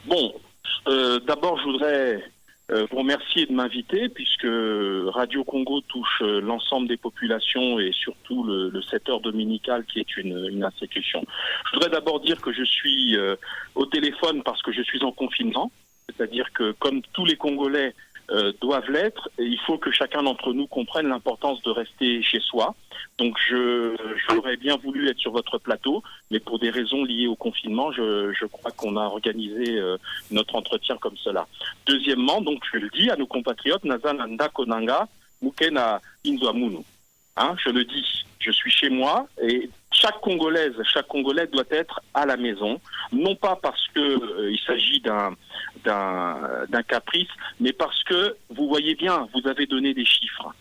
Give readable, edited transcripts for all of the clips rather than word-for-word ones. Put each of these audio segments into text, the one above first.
Bon, d'abord, je voudrais vous remercier de m'inviter, puisque Radio Congo touche l'ensemble des populations et surtout le 7h dominical qui est une institution. Je voudrais d'abord dire que je suis au téléphone parce que je suis en confinement, c'est-à-dire que comme tous les Congolais doivent l'être, il faut que chacun d'entre nous comprenne l'importance de rester chez soi. Donc j'aurais bien voulu être sur votre plateau, mais pour des raisons liées au confinement, je crois qu'on a organisé notre entretien comme cela. Deuxièmement, donc je le dis à nos compatriotes, Nazananda Konanga, Mukena Inzwamunu. Je le dis, je suis chez moi et chaque Congolais doit être à la maison, non pas parce que il s'agit d'un caprice, mais parce que vous voyez bien, vous avez donné des chiffres.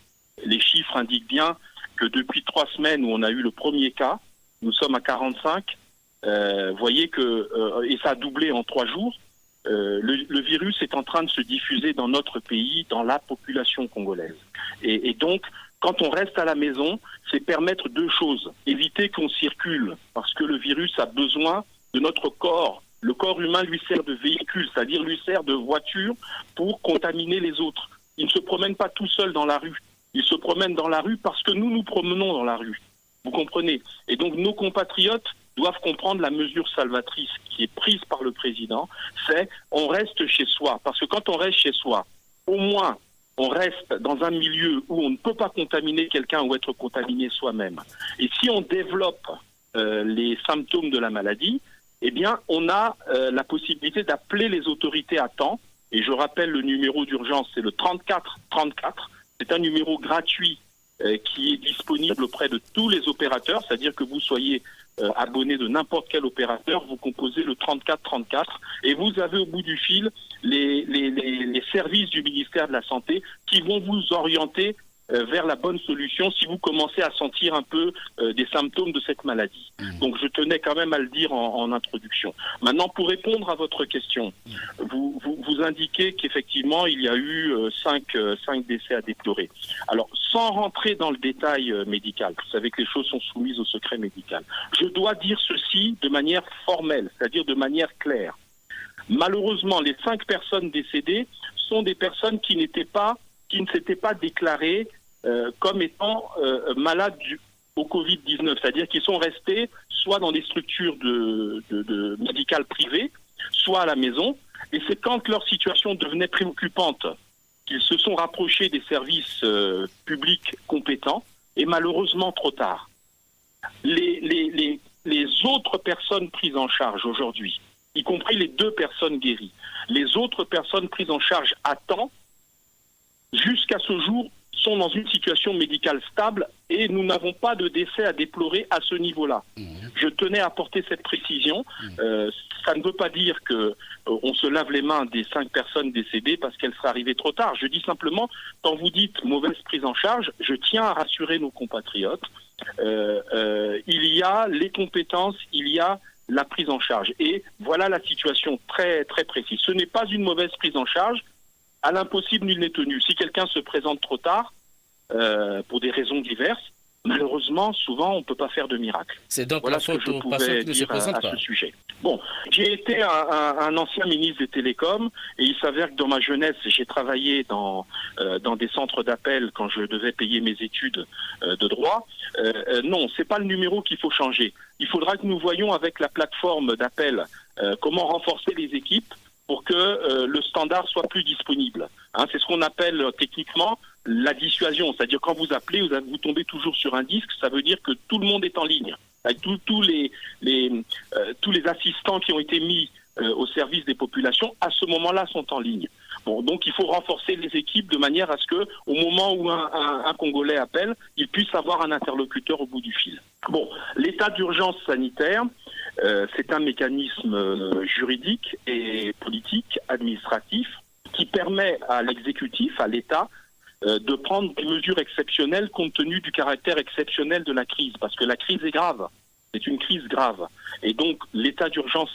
Les chiffres indiquent bien que depuis 3 semaines où on a eu le premier cas, nous sommes à 45. Vous voyez que et ça a doublé en 3 jours. Le virus est en train de se diffuser dans notre pays, dans la population congolaise. Et donc, quand on reste à la maison, c'est permettre 2 choses. Éviter qu'on circule, parce que le virus a besoin de notre corps. Le corps humain lui sert de véhicule, c'est-à-dire lui sert de voiture pour contaminer les autres. Il ne se promène pas tout seul dans la rue. Il se promène dans la rue parce que nous promenons dans la rue. Vous comprenez? Et donc nos compatriotes doivent comprendre la mesure salvatrice qui est prise par le président, c'est on reste chez soi. Parce que quand on reste chez soi, au moins on reste dans un milieu où on ne peut pas contaminer quelqu'un ou être contaminé soi-même. Et si on développe les symptômes de la maladie, eh bien on a la possibilité d'appeler les autorités à temps. Et je rappelle le numéro d'urgence, c'est le 3434. C'est un numéro gratuit qui est disponible auprès de tous les opérateurs, c'est-à-dire que vous soyez abonné de n'importe quel opérateur, vous composez le 3434 et vous avez au bout du fil les services du ministère de la Santé qui vont vous orienter vers la bonne solution si vous commencez à sentir un peu des symptômes de cette maladie. Donc je tenais quand même à le dire en introduction. Maintenant, pour répondre à votre question, vous indiquez qu'effectivement il y a eu 5 décès à déplorer. Alors, sans rentrer dans le détail médical, vous savez que les choses sont soumises au secret médical, je dois dire ceci de manière formelle, c'est-à-dire de manière claire. Malheureusement, les 5 personnes décédées sont des personnes qui ne s'étaient pas déclarées comme étant malades au Covid-19, c'est-à-dire qu'ils sont restés soit dans des structures de médicales privées, soit à la maison, et c'est quand leur situation devenait préoccupante qu'ils se sont rapprochés des services publics compétents, et malheureusement trop tard. Les autres personnes prises en charge aujourd'hui, y compris les 2 personnes guéries, les autres personnes prises en charge à temps, jusqu'à ce jour, sont dans une situation médicale stable et nous n'avons pas de décès à déplorer à ce niveau-là. Je tenais à apporter cette précision. Ça ne veut pas dire qu'on se lave les mains des 5 personnes décédées parce qu'elles seraient arrivées trop tard. Je dis simplement, quand vous dites mauvaise prise en charge, je tiens à rassurer nos compatriotes. Il y a les compétences, il y a la prise en charge. Et voilà la situation très, très précise. Ce n'est pas une mauvaise prise en charge. À l'impossible, nul n'est tenu. Si quelqu'un se présente trop tard, pour des raisons diverses, malheureusement, souvent, on ne peut pas faire de miracle. C'est donc voilà la faute aux patients qui ne se présentent pas. À ce sujet. Bon, j'ai été un ancien ministre des Télécoms et il s'avère que dans ma jeunesse, j'ai travaillé dans des centres d'appel quand je devais payer mes études de droit. Non, c'est pas le numéro qu'il faut changer. Il faudra que nous voyions avec la plateforme d'appel comment renforcer les équipes pour que le standard soit plus disponible. C'est ce qu'on appelle techniquement la dissuasion, c'est-à-dire quand vous appelez, vous tombez toujours sur un disque, ça veut dire que tout le monde est en ligne. Avec tous les assistants qui ont été mis au service des populations, à ce moment-là, sont en ligne. Bon, donc il faut renforcer les équipes de manière à ce que, au moment où un Congolais appelle, il puisse avoir un interlocuteur au bout du fil. Bon, l'état d'urgence sanitaire, c'est un mécanisme juridique et politique, administratif, qui permet à l'exécutif, à l'État, de prendre des mesures exceptionnelles compte tenu du caractère exceptionnel de la crise, parce que la crise est grave, c'est une crise grave. Et donc l'état d'urgence,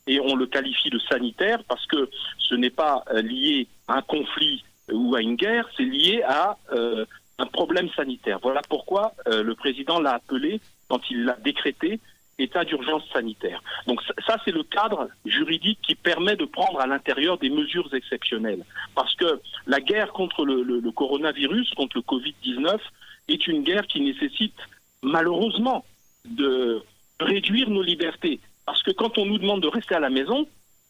et on le qualifie de sanitaire, parce que ce n'est pas lié à un conflit ou à une guerre, c'est lié à un problème sanitaire. Voilà pourquoi le président l'a appelé, quand il l'a décrété, état d'urgence sanitaire. Donc ça, c'est le cadre juridique qui permet de prendre à l'intérieur des mesures exceptionnelles. Parce que la guerre contre le coronavirus, contre le Covid-19, est une guerre qui nécessite malheureusement de réduire nos libertés. Parce que quand on nous demande de rester à la maison,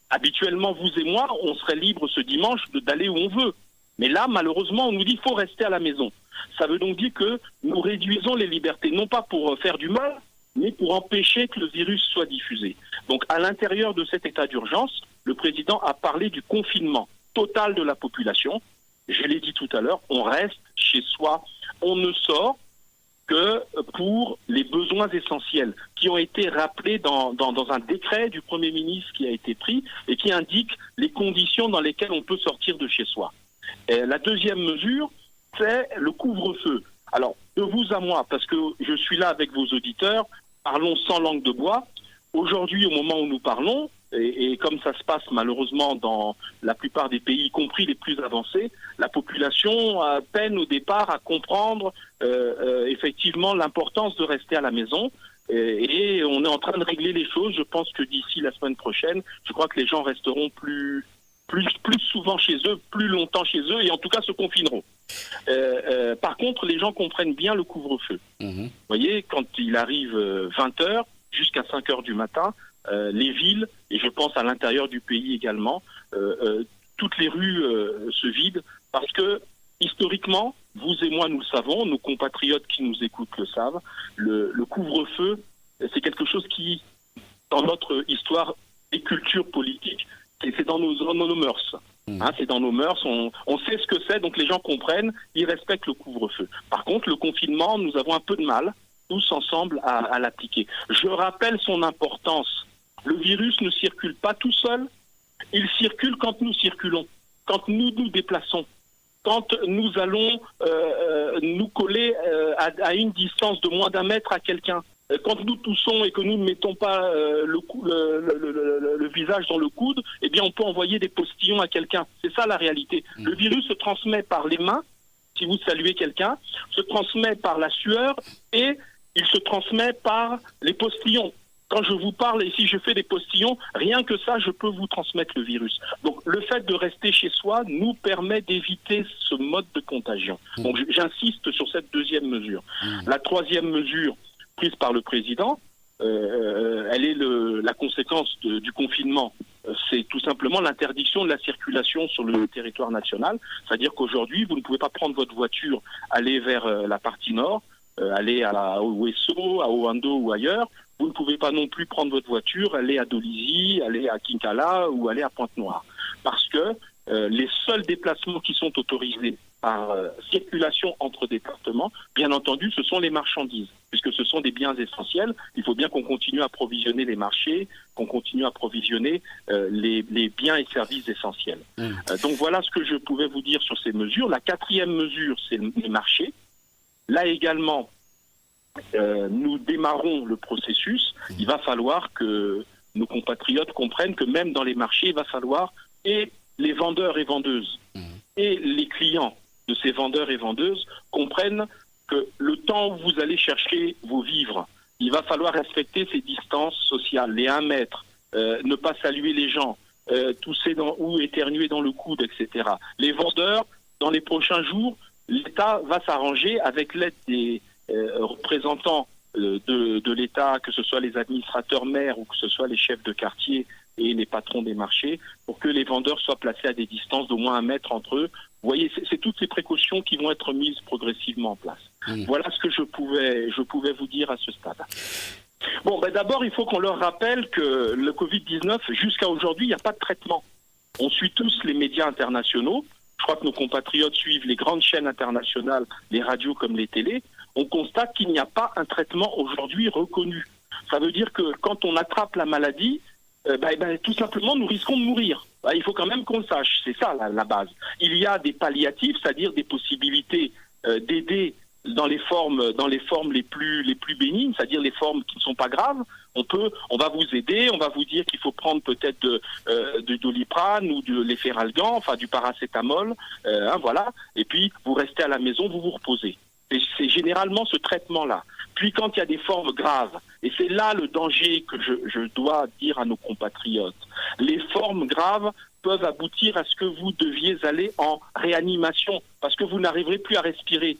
habituellement, vous et moi, on serait libre ce dimanche d'aller où on veut. Mais là, malheureusement, on nous dit qu'il faut rester à la maison. Ça veut donc dire que nous réduisons les libertés, non pas pour faire du mal, mais pour empêcher que le virus soit diffusé. Donc, à l'intérieur de cet état d'urgence, le président a parlé du confinement total de la population. Je l'ai dit tout à l'heure, on reste chez soi, on ne sort que pour les besoins essentiels qui ont été rappelés dans un décret du Premier ministre qui a été pris et qui indique les conditions dans lesquelles on peut sortir de chez soi. Et la deuxième mesure, c'est le couvre-feu. Alors, de vous à moi, parce que je suis là avec vos auditeurs, parlons sans langue de bois. Aujourd'hui, au moment où nous parlons, et comme ça se passe malheureusement dans la plupart des pays, y compris les plus avancés, la population peine au départ à comprendre effectivement l'importance de rester à la maison. Et on est en train de régler les choses. Je pense que d'ici la semaine prochaine, je crois que les gens resteront plus souvent chez eux, plus longtemps chez eux, et en tout cas se confineront. Par contre, les gens comprennent bien le couvre-feu. Vous voyez, quand il arrive 20h jusqu'à 5h du matin, les villes, et je pense à l'intérieur du pays également, toutes les rues se vident parce que, historiquement, vous et moi nous le savons, nos compatriotes qui nous écoutent le savent, le couvre-feu, c'est quelque chose qui, dans notre histoire et culture politique, c'est dans nos mœurs. C'est dans nos mœurs, on sait ce que c'est, donc les gens comprennent, ils respectent le couvre-feu. Par contre, le confinement, nous avons un peu de mal, tous ensemble, à l'appliquer. Je rappelle son importance. Le virus ne circule pas tout seul, il circule quand nous circulons, quand nous nous déplaçons, quand nous allons nous coller à une distance de moins d'1 mètre à quelqu'un. Quand nous toussons et que nous ne mettons pas le visage dans le coude, eh bien on peut envoyer des postillons à quelqu'un. C'est ça la réalité. Le virus se transmet par les mains, si vous saluez quelqu'un, se transmet par la sueur et il se transmet par les postillons. Quand je vous parle et si je fais des postillons, rien que ça, je peux vous transmettre le virus. Donc le fait de rester chez soi nous permet d'éviter ce mode de contagion. Donc j'insiste sur cette deuxième mesure. La troisième mesure prise par le président, elle est la conséquence du confinement. C'est tout simplement l'interdiction de la circulation sur le territoire national. C'est-à-dire qu'aujourd'hui, vous ne pouvez pas prendre votre voiture, aller vers la partie nord, aller à Ouesso, à Oando ou ailleurs. Vous ne pouvez pas non plus prendre votre voiture, aller à Dolisie, aller à Kinkala ou aller à Pointe-Noire. Parce que les seuls déplacements qui sont autorisés par circulation entre départements, bien entendu, ce sont les marchandises, puisque ce sont des biens essentiels. Il faut bien qu'on continue à approvisionner les marchés, qu'on continue à approvisionner les biens et services essentiels. Donc voilà ce que je pouvais vous dire sur ces mesures. La quatrième mesure, c'est les marchés. Là également, nous démarrons le processus. Il va falloir que nos compatriotes comprennent que même dans les marchés, il va falloir, et les vendeurs et vendeuses, et les clients de ces vendeurs et vendeuses comprennent que le temps où vous allez chercher vos vivres, il va falloir respecter ces distances sociales, les 1 mètre, ne pas saluer les gens, tousser ou éternuer dans le coude, etc. Les vendeurs, dans les prochains jours, l'État va s'arranger avec l'aide des représentants de l'État, que ce soit les administrateurs maires ou que ce soit les chefs de quartier et les patrons des marchés, pour que les vendeurs soient placés à des distances d'au moins 1 mètre entre eux. Vous voyez, c'est toutes ces précautions qui vont être mises progressivement en place. Voilà ce que je pouvais vous dire à ce stade. Bon, d'abord, il faut qu'on leur rappelle que le Covid-19, jusqu'à aujourd'hui, il n'y a pas de traitement. On suit tous les médias internationaux. Je crois que nos compatriotes suivent les grandes chaînes internationales, les radios comme les télés. On constate qu'il n'y a pas un traitement aujourd'hui reconnu. Ça veut dire que quand on attrape la maladie, tout simplement, nous risquons de mourir. Il faut quand même qu'on le sache. C'est ça la base. Il y a des palliatifs, c'est-à-dire des possibilités d'aider dans les formes les plus bénignes, c'est-à-dire les formes qui ne sont pas graves. On va vous aider, on va vous dire qu'il faut prendre peut-être de Doliprane ou de l'Efferalgan, enfin du paracétamol, voilà. Et puis vous restez à la maison, vous vous reposez. C'est généralement ce traitement-là. Puis quand il y a des formes graves, et c'est là le danger que je dois dire à nos compatriotes, les formes graves peuvent aboutir à ce que vous deviez aller en réanimation, parce que vous n'arriverez plus à respirer.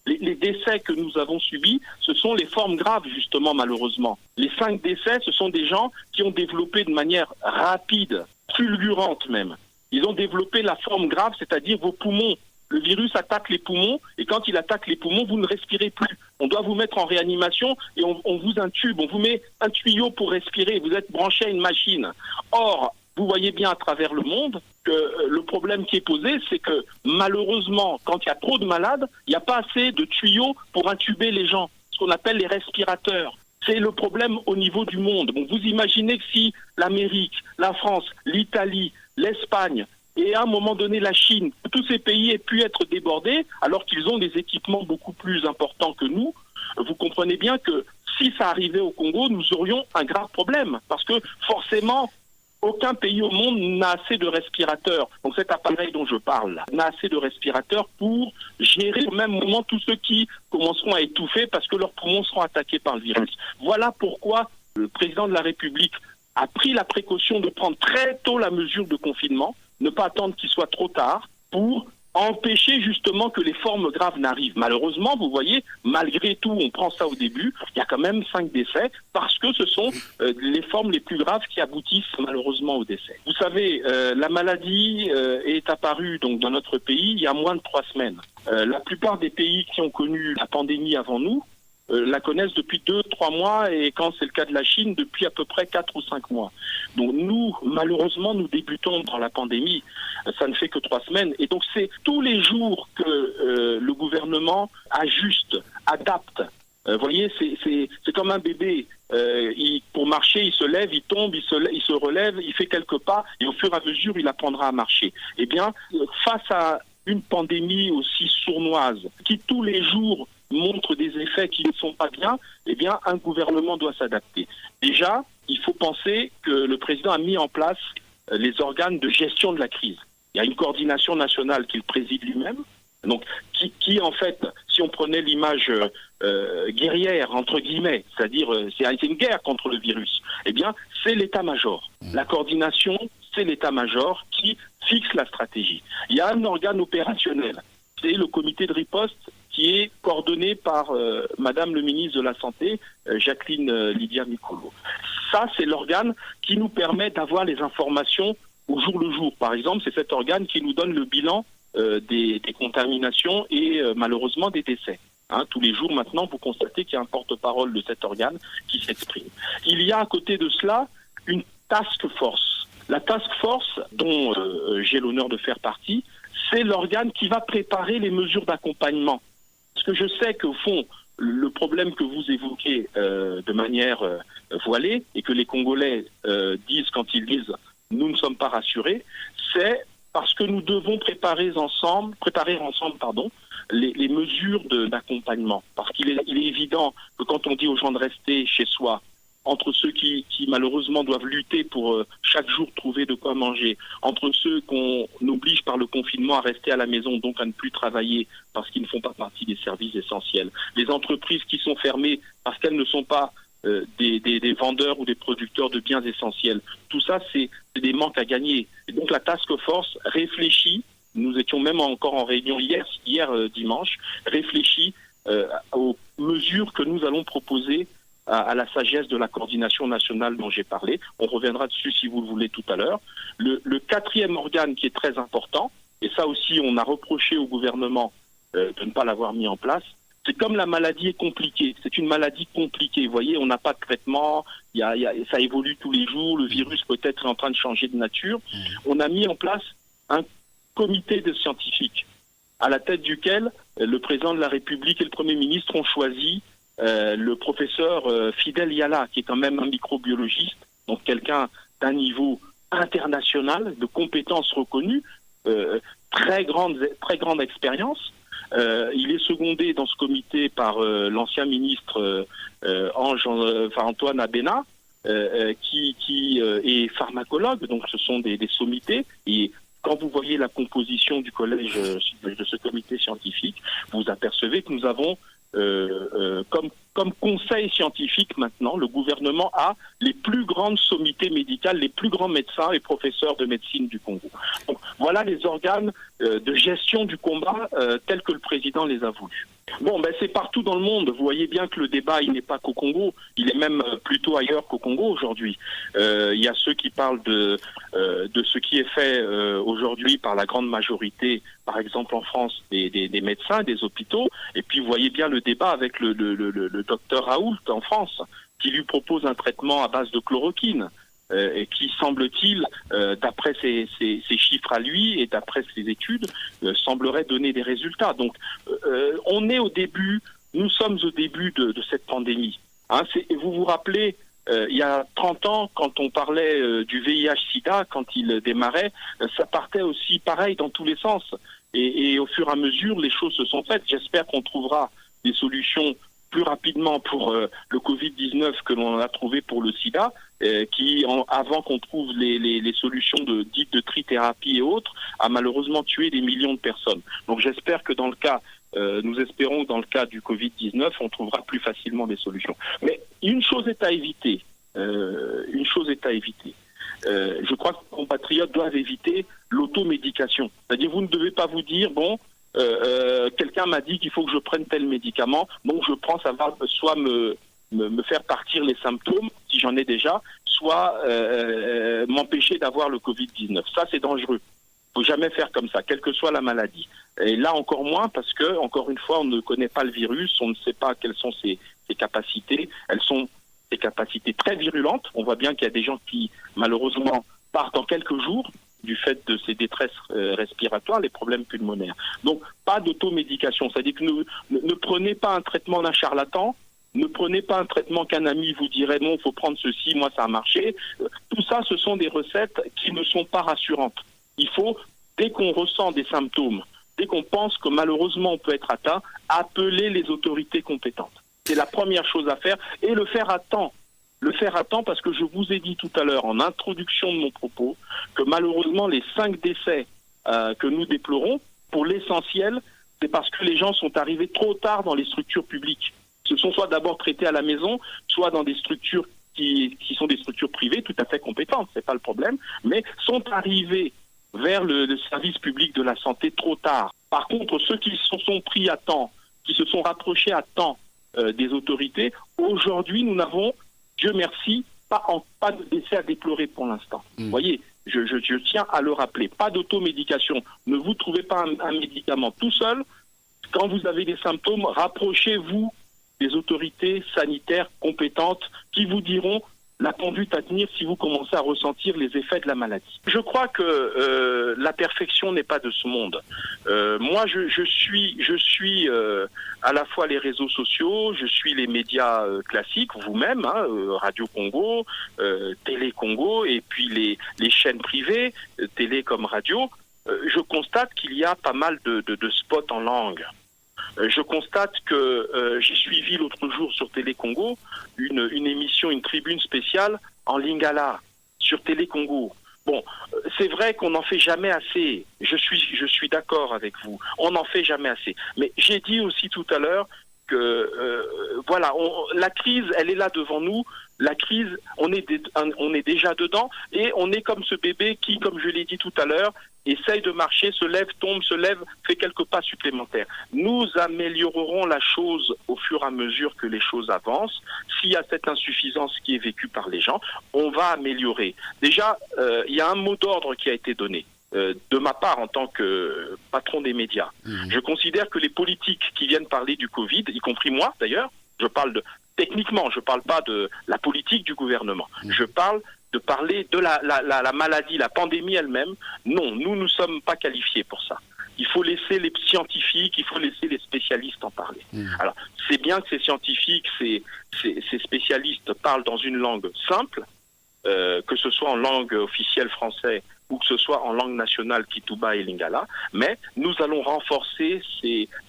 Les décès que nous avons subis, ce sont les formes graves, justement, malheureusement. Les 5 décès, ce sont des gens qui ont développé de manière rapide, fulgurante même. Ils ont développé la forme grave, c'est-à-dire vos poumons. Le virus attaque les poumons, et quand il attaque les poumons, vous ne respirez plus. On doit vous mettre en réanimation, et on vous intube, on vous met un tuyau pour respirer, vous êtes branché à une machine. Or, vous voyez bien à travers le monde que le problème qui est posé, c'est que malheureusement, quand il y a trop de malades, il n'y a pas assez de tuyaux pour intuber les gens, ce qu'on appelle les respirateurs. C'est le problème au niveau du monde. Donc vous imaginez que si l'Amérique, la France, l'Italie, l'Espagne et à un moment donné la Chine, tous ces pays aient pu être débordés alors qu'ils ont des équipements beaucoup plus importants que nous, vous comprenez bien que si ça arrivait au Congo, nous aurions un grave problème parce que forcément, aucun pays au monde n'a assez de respirateurs. Donc cet appareil dont je parle là, n'a assez de respirateurs pour gérer au même moment tous ceux qui commenceront à étouffer parce que leurs poumons seront attaqués par le virus. Voilà pourquoi le président de la République a pris la précaution de prendre très tôt la mesure de confinement, ne pas attendre qu'il soit trop tard pour empêcher justement que les formes graves n'arrivent. Malheureusement, vous voyez, malgré tout, on prend ça au début, il y a quand même 5 décès parce que ce sont les formes les plus graves qui aboutissent malheureusement au décès. Vous savez, la maladie est apparue donc dans notre pays il y a moins de 3 semaines. La plupart des pays qui ont connu la pandémie avant nous la connaissent depuis 2-3 mois et quand c'est le cas de la Chine, depuis à peu près 4 ou 5 mois. Donc nous, malheureusement, nous débutons dans la pandémie. Ça ne fait que 3 semaines. Et donc c'est tous les jours que le gouvernement ajuste, adapte. Vous voyez, c'est comme un bébé. Pour marcher, il se lève, il tombe, il se relève, il fait quelques pas et au fur et à mesure, il apprendra à marcher. Eh bien, face à une pandémie aussi sournoise qui tous les jours montre des effets qui ne sont pas bien, eh bien, un gouvernement doit s'adapter. Déjà, il faut penser que le président a mis en place les organes de gestion de la crise. Il y a une coordination nationale qu'il préside lui-même, donc qui en fait, si on prenait l'image guerrière, entre guillemets, c'est-à-dire c'est une guerre contre le virus, eh bien, c'est l'état-major. La coordination, c'est l'état-major qui fixe la stratégie. Il y a un organe opérationnel, c'est le comité de riposte qui est coordonné par Madame le ministre de la Santé, Jacqueline Lydia Mikolo. Ça, c'est l'organe qui nous permet d'avoir les informations au jour le jour. Par exemple, c'est cet organe qui nous donne le bilan des contaminations et malheureusement des décès. Tous les jours maintenant, vous constatez qu'il y a un porte-parole de cet organe qui s'exprime. Il y a à côté de cela une task force. La task force, dont j'ai l'honneur de faire partie, c'est l'organe qui va préparer les mesures d'accompagnement. Parce que je sais qu'au fond, le problème que vous évoquez de manière voilée et que les Congolais disent quand ils disent « nous ne sommes pas rassurés », c'est parce que nous devons préparer ensemble les mesures d'accompagnement. Parce qu'il est évident que quand on dit aux gens de rester chez soi, entre ceux qui malheureusement doivent lutter pour chaque jour trouver de quoi manger, entre ceux qu'on oblige par le confinement à rester à la maison, donc à ne plus travailler parce qu'ils ne font pas partie des services essentiels, les entreprises qui sont fermées parce qu'elles ne sont pas des vendeurs ou des producteurs de biens essentiels. Tout ça, c'est des manques à gagner. Et donc la task force réfléchit, nous étions même encore en réunion hier dimanche, réfléchit aux mesures que nous allons proposer à la sagesse de la coordination nationale dont j'ai parlé. On reviendra dessus si vous le voulez tout à l'heure. Le 4e organe qui est très important, et ça aussi on a reproché au gouvernement de ne pas l'avoir mis en place, c'est comme la maladie est compliquée. C'est une maladie compliquée. Vous voyez, on n'a pas de traitement, ça évolue tous les jours, le virus peut-être est en train de changer de nature. On a mis en place un comité de scientifiques à la tête duquel le président de la République et le Premier ministre ont choisi le professeur Fidel Yala, qui est quand même un microbiologiste, donc quelqu'un d'un niveau international, de compétences reconnues, très grande expérience. Il est secondé dans ce comité par l'ancien ministre Antoine Abena, qui est pharmacologue, donc ce sont des sommités, et quand vous voyez la composition du collège de ce comité scientifique, vous apercevez que nous avons comme conseil scientifique maintenant, le gouvernement a les plus grandes sommités médicales, les plus grands médecins et professeurs de médecine du Congo. Donc, voilà les organes de gestion du combat tels que le président les a voulus. Bon, c'est partout dans le monde. Vous voyez bien que le débat, il n'est pas qu'au Congo, il est même plutôt ailleurs qu'au Congo aujourd'hui. Il y a ceux qui parlent de ce qui est fait aujourd'hui par la grande majorité, par exemple en France, des médecins, des hôpitaux. Et puis vous voyez bien le débat avec le docteur Raoult en France, qui lui propose un traitement à base de chloroquine. Et qui, semble-t-il, d'après ses chiffres à lui et d'après ses études, semblerait donner des résultats. Donc, nous sommes au début de cette pandémie. Vous vous rappelez, il y a 30 ans, quand on parlait du VIH-Sida, quand il démarrait, ça partait aussi pareil dans tous les sens. Et au fur et à mesure, les choses se sont faites. J'espère qu'on trouvera des solutions plus rapidement pour le Covid-19 que l'on a trouvé pour le sida, avant qu'on trouve les solutions dites de trithérapie et autres, a malheureusement tué des millions de personnes. Donc j'espère que nous espérons que dans le cas du Covid-19, on trouvera plus facilement des solutions. Mais une chose est à éviter. Je crois que nos compatriotes doivent éviter l'automédication. C'est-à-dire, vous ne devez pas vous dire, quelqu'un m'a dit qu'il faut que je prenne tel médicament, donc je prends, ça va soit me faire partir les symptômes, si j'en ai déjà, soit m'empêcher d'avoir le Covid-19. Ça, c'est dangereux. Il ne faut jamais faire comme ça, quelle que soit la maladie. Et là, encore moins, parce que, encore une fois, on ne connaît pas le virus, on ne sait pas quelles sont ses capacités. Elles sont des capacités très virulentes. On voit bien qu'il y a des gens qui, malheureusement, partent en quelques jours du fait de ces détresses respiratoires, les problèmes pulmonaires. Donc, pas d'automédication. C'est-à-dire que ne prenez pas un traitement d'un charlatan, ne prenez pas un traitement qu'un ami vous dirait non, il faut prendre ceci, moi ça a marché. Tout ça, ce sont des recettes qui ne sont pas rassurantes. Il faut, dès qu'on ressent des symptômes, dès qu'on pense que malheureusement on peut être atteint, appeler les autorités compétentes. C'est la première chose à faire et le faire à temps. Le faire à temps parce que je vous ai dit tout à l'heure en introduction de mon propos que malheureusement les 5 décès que nous déplorons, pour l'essentiel, c'est parce que les gens sont arrivés trop tard dans les structures publiques. Ce sont soit d'abord traités à la maison, soit dans des structures qui sont des structures privées tout à fait compétentes, c'est pas le problème, mais sont arrivés vers le service public de la santé trop tard. Par contre, ceux qui se sont pris à temps, qui se sont rapprochés à temps des autorités, aujourd'hui nous n'avons, Dieu merci, pas de décès à déplorer pour l'instant. Vous voyez, je tiens à le rappeler. Pas d'automédication. Ne vous trouvez pas un médicament tout seul. Quand vous avez des symptômes, rapprochez-vous des autorités sanitaires compétentes qui vous diront la conduite à tenir si vous commencez à ressentir les effets de la maladie. Je crois que la perfection n'est pas de ce monde. Moi, je suis à la fois les réseaux sociaux, je suis les médias classiques, vous-même, Radio Congo, Télé Congo, et puis les chaînes privées, télé comme radio. Je constate qu'il y a pas mal de spots en langue. Je constate que j'ai suivi l'autre jour sur Télé Congo une émission, une tribune spéciale en lingala sur Télé Congo. Bon, c'est vrai qu'on n'en fait jamais assez. Je suis d'accord avec vous. On n'en fait jamais assez. Mais j'ai dit aussi tout à l'heure que la crise, elle est là devant nous. La crise, on est déjà dedans et on est comme ce bébé qui, comme je l'ai dit tout à l'heure, essaye de marcher, se lève, tombe, se lève, fait quelques pas supplémentaires. Nous améliorerons la chose au fur et à mesure que les choses avancent. S'il y a cette insuffisance qui est vécue par les gens, on va améliorer. Déjà, il y a un mot d'ordre qui a été donné. De ma part, en tant que patron des médias, je considère que les politiques qui viennent parler du Covid, y compris moi d'ailleurs, techniquement, je ne parle pas de la politique du gouvernement, je parle de parler de la maladie, la pandémie elle-même. Non, nous ne sommes pas qualifiés pour ça. Il faut laisser les scientifiques, il faut laisser les spécialistes en parler. Alors, c'est bien que ces scientifiques, ces spécialistes parlent dans une langue simple, que ce soit en langue officielle française ou que ce soit en langue nationale Kituba et Lingala, mais nous allons renforcer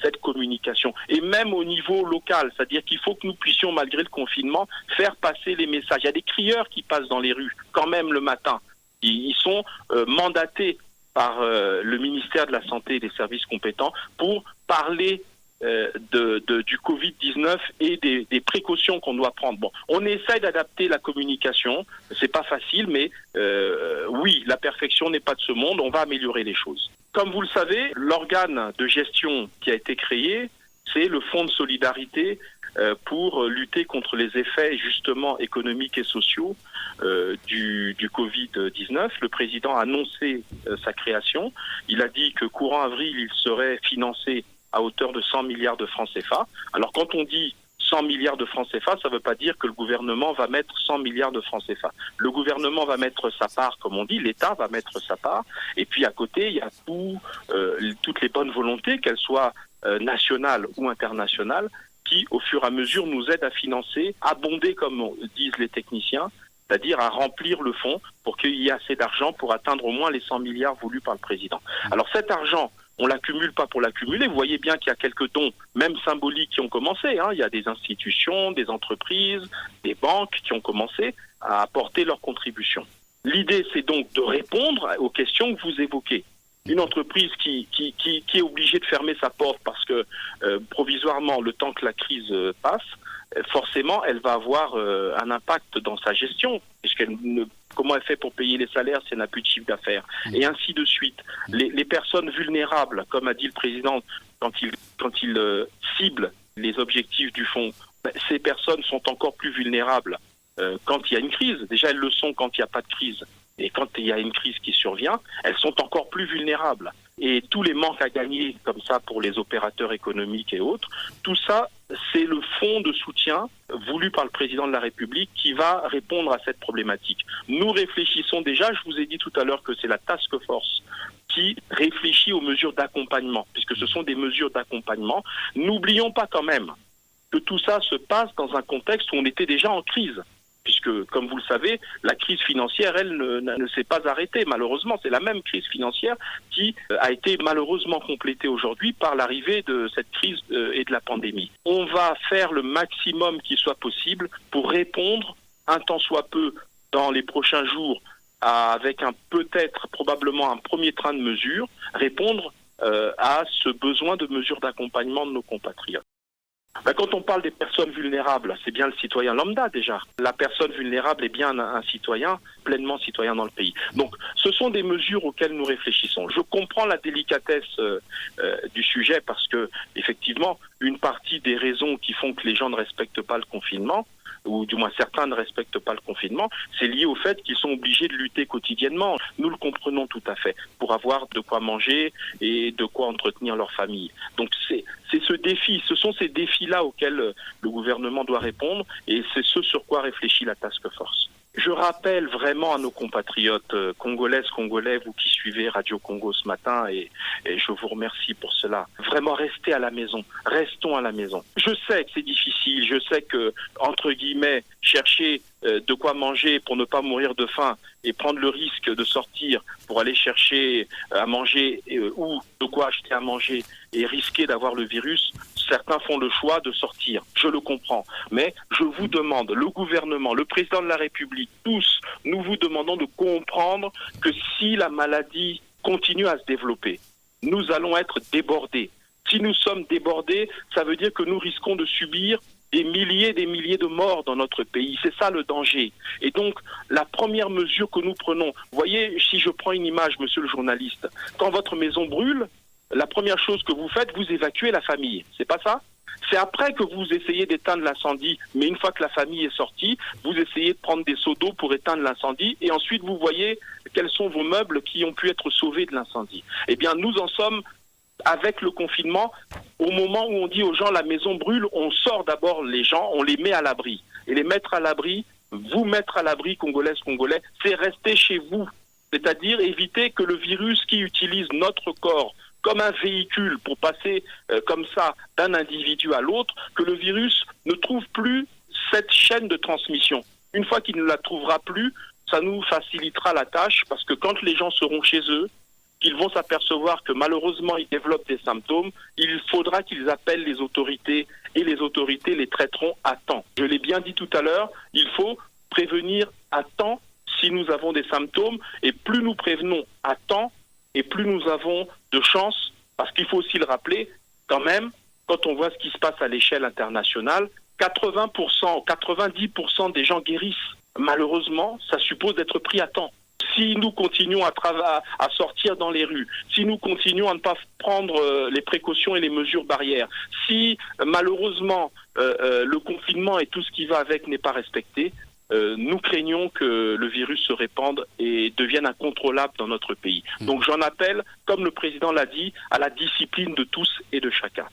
cette communication. Et même au niveau local, c'est-à-dire qu'il faut que nous puissions, malgré le confinement, faire passer les messages. Il y a des crieurs qui passent dans les rues, quand même le matin. Ils sont mandatés par le ministère de la Santé et des services compétents pour parler du Covid-19 et des précautions qu'on doit prendre. Bon, on essaie d'adapter la communication, c'est pas facile, mais oui, la perfection n'est pas de ce monde, on va améliorer les choses. Comme vous le savez, l'organe de gestion qui a été créé, c'est le Fonds de solidarité pour lutter contre les effets justement économiques et sociaux du Covid-19. Le président a annoncé sa création. Il a dit que courant avril, il serait financé à hauteur de 100 milliards de francs CFA. Alors quand on dit 100 milliards de francs CFA, ça ne veut pas dire que le gouvernement va mettre 100 milliards de francs CFA. Le gouvernement va mettre sa part, comme on dit, l'État va mettre sa part. Et puis à côté, il y a toutes les bonnes volontés, qu'elles soient nationales ou internationales, qui au fur et à mesure nous aident à financer, abonder comme disent les techniciens, c'est-à-dire à remplir le fonds pour qu'il y ait assez d'argent pour atteindre au moins les 100 milliards voulus par le président. Alors cet argent, on l'accumule pas pour l'accumuler. Vous voyez bien qu'il y a quelques dons, même symboliques, qui ont commencé. Il y a des institutions, des entreprises, des banques qui ont commencé à apporter leur contribution. L'idée, c'est donc de répondre aux questions que vous évoquez. Une entreprise qui est obligée de fermer sa porte parce que provisoirement, le temps que la crise passe, forcément, elle va avoir un impact dans sa gestion, comment elle fait pour payer les salaires si elle n'a plus de chiffre d'affaires, et ainsi de suite. Les personnes vulnérables, comme a dit le président, quand il cible les objectifs du fonds, ces personnes sont encore plus vulnérables quand il y a une crise. Déjà, elles le sont quand il n'y a pas de crise. Et quand il y a une crise qui survient, elles sont encore plus vulnérables. Et tous les manques à gagner, comme ça, pour les opérateurs économiques et autres, tout ça, c'est le fonds de soutien voulu par le président de la République qui va répondre à cette problématique. Nous réfléchissons déjà, je vous ai dit tout à l'heure que c'est la task force qui réfléchit aux mesures d'accompagnement, puisque ce sont des mesures d'accompagnement. N'oublions pas quand même que tout ça se passe dans un contexte où on était déjà en crise. Puisque, comme vous le savez, la crise financière, elle, ne s'est pas arrêtée, malheureusement. C'est la même crise financière qui a été malheureusement complétée aujourd'hui par l'arrivée de cette crise et de la pandémie. On va faire le maximum qui soit possible pour répondre, un tant soit peu, dans les prochains jours, avec probablement un premier train de mesures, répondre à ce besoin de mesures d'accompagnement de nos compatriotes. Quand on parle des personnes vulnérables, c'est bien le citoyen lambda déjà. La personne vulnérable est bien un citoyen, pleinement citoyen dans le pays. Donc ce sont des mesures auxquelles nous réfléchissons. Je comprends la délicatesse du sujet parce que effectivement, une partie des raisons qui font que les gens ne respectent pas le confinement, ou du moins certains ne respectent pas le confinement, c'est lié au fait qu'ils sont obligés de lutter quotidiennement. Nous le comprenons tout à fait, pour avoir de quoi manger et de quoi entretenir leur famille. Donc c'est ce défi, ce sont ces défis-là auxquels le gouvernement doit répondre et c'est ce sur quoi réfléchit la task force. Je rappelle vraiment à nos compatriotes congolaises, congolais, vous qui suivez Radio Congo ce matin, et je vous remercie pour cela. Vraiment, restez à la maison. Restons à la maison. Je sais que c'est difficile. Je sais que, entre guillemets, chercher de quoi manger pour ne pas mourir de faim et prendre le risque de sortir pour aller chercher à manger ou de quoi acheter à manger et risquer d'avoir le virus, certains font le choix de sortir. Je le comprends. Mais je vous demande, le gouvernement, le président de la République, tous, nous vous demandons de comprendre que si la maladie continue à se développer, nous allons être débordés. Si nous sommes débordés, ça veut dire que nous risquons de subir des milliers de morts dans notre pays. C'est ça le danger. Et donc, la première mesure que nous prenons, vous voyez, si je prends une image, monsieur le journaliste, quand votre maison brûle, la première chose que vous faites, vous évacuez la famille. C'est pas ça ? C'est après que vous essayez d'éteindre l'incendie, mais une fois que la famille est sortie, vous essayez de prendre des seaux d'eau pour éteindre l'incendie, et ensuite vous voyez quels sont vos meubles qui ont pu être sauvés de l'incendie. Eh bien, nous en sommes avec le confinement, au moment où on dit aux gens la maison brûle, on sort d'abord les gens, on les met à l'abri. Et les mettre à l'abri, vous mettre à l'abri, Congolaises, Congolais, c'est rester chez vous. C'est-à-dire éviter que le virus qui utilise notre corps comme un véhicule pour passer comme ça d'un individu à l'autre, que le virus ne trouve plus cette chaîne de transmission. Une fois qu'il ne la trouvera plus, ça nous facilitera la tâche parce que quand les gens seront chez eux, qu'ils vont s'apercevoir que malheureusement ils développent des symptômes, il faudra qu'ils appellent les autorités et les autorités les traiteront à temps. Je l'ai bien dit tout à l'heure, il faut prévenir à temps si nous avons des symptômes et plus nous prévenons à temps, et plus nous avons de chances, parce qu'il faut aussi le rappeler, quand même, quand on voit ce qui se passe à l'échelle internationale, 80%, 90% des gens guérissent. Malheureusement, ça suppose d'être pris à temps. Si nous continuons à sortir dans les rues, si nous continuons à ne pas prendre les précautions et les mesures barrières, si malheureusement le confinement et tout ce qui va avec n'est pas respecté, nous craignons que le virus se répande et devienne incontrôlable dans notre pays. Donc j'en appelle, comme le président l'a dit, à la discipline de tous et de chacun.